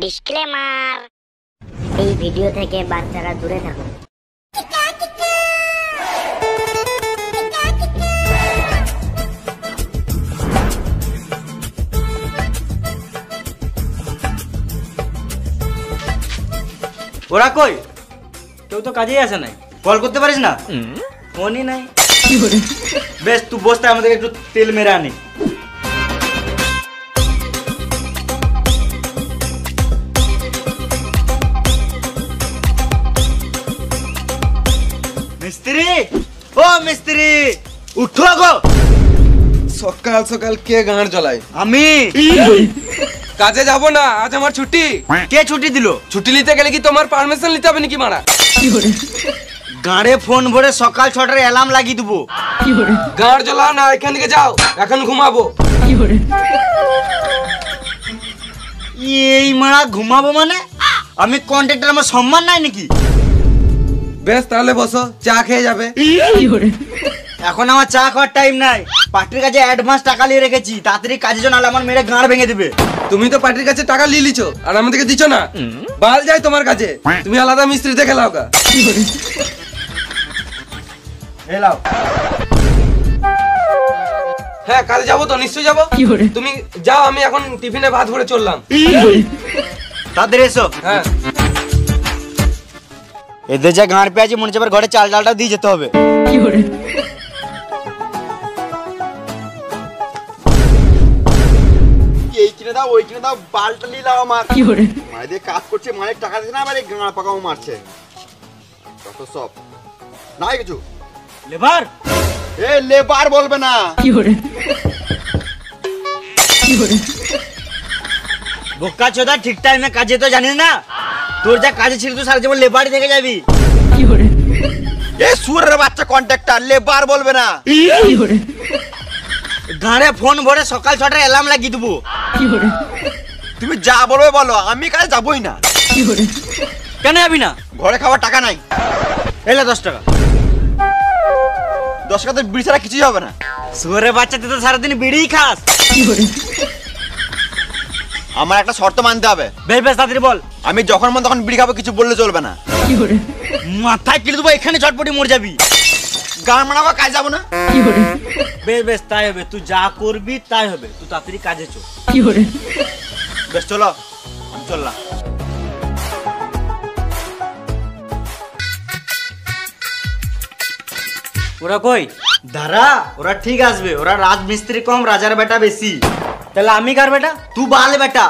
Disclaimer, এই video থেকে বাচ্চারা দূরে থাকুন। ওরা কই? কেউ তো কাজেই আসে নাই। কল করতে পারিস না? ফোনই নাই। বেশ, তুই বসতে, আমাদের একটু তেল মেরে আনি। মিস্ত্রি, ও মিস্ত্রি, উঠো গো। সকাল সকাল কে গান জ্বলায়? আমি। কাজে যাব না, আজ আমার ছুটি। কে ছুটি দিল? ছুটি নিতে গেলে কি তোমার পারমিশন নিতে হবে নাকি মারা? গাড়ে ফোন ভরে সকাল 6টার অ্যালার্ম লাগিয়ে দেবো। গান জ্বলাও না, এখান থেকে যাও, এখন ঘুমাবো। এই মারা ঘুমাবো মানে? আমি কন্ট্রাক্টর, আমার সম্মান নাই নাকি? বেশ, তাহলে বসো, চা খেয়ে যাবে। এখন আমার চা খাওয়ার টাইম নাই। পার্টির কাছে অ্যাডভান্স টাকা নিয়ে রেখেছি, তাড়াতাড়ি কাজের জন্য, আমার মেরে গাঁড় ভেঙে দিবে। তুমি তো পার্টির কাছে টাকা নিয়ে লিছো আর আমাদেরকে দিচ্ছ না। বাল যায় তোমার কাছে, তুমি আলাদা মিস্ত্রি দেখে লাও গা। এলাও। হ্যাঁ, কাজে যাবো তো, নিশ্চয়ই যাবো। তুমি যাও, আমি এখন টিফিনে ভাত ভরে চললাম। তাদের এসো। হ্যাঁ, এদের যা গাঁড় পেয়েছে, মনে হচ্ছে ঘরে চাল ডালটা দিয়ে যেতে হবে। এই কিনে দাও, ওই কিনে দাও, বালটা নিলাম আমার। মানে দিয়ে কাজ করছে, মানে টাকা দিচ্ছে না, আবার এই গাঁড় পাকাও মারছে। কত সব নাই কিছু। লেবার, এ লেবার বলবে না। বোকা চোদা, ঠিক টাইমে কাজে তো জানিস না। তোর যা কাজে ছিল, তুই সারা জীবন লেবারই থেকে যাবি। এ সুরের বাচ্চা কন্ট্রাক্টর, লেবার বলবে না। গাঁড়ে ফোন ভরে সকাল 6টার অ্যালার্ম লাগিয়ে দেবো। তুমি যা বলবে বলো, আমি কাজে যাবোই না। কেন যাবি না? ঘরে খাওয়ার টাকা নাই। এলে 10 টাকা। 10 টাকা তো বিড়ি ছাড়া কিছুই হবে না। সুরের বাচ্চা, তুই তো সারাদিন বিড়িই খাস। আমার একটা শর্ত মানতে হবে। বেশ বেশ, তাড়াতাড়ি বল। আমি যখন মন তখন বিড়ি খাবো, কিছু বললে চলবে না। মাথায় কিলে দেবো, এখানে চটপটি মরে যাবি। গান মানাবো, কাজ যাবো না। বেশ বেশ, তাই হবে। তুই যা করবি তাই হবে। তুই তাড়াতাড়ি কাজে চল। বেশ, চলো, আমি চললাম। ওরা কই? দাঁড়া, ওরা ঠিক আসবে। ওরা রাজমিস্ত্রি কম, রাজার বেটা বেশি। তাহলে আমি কার বেটা? তুই বাল বেটা।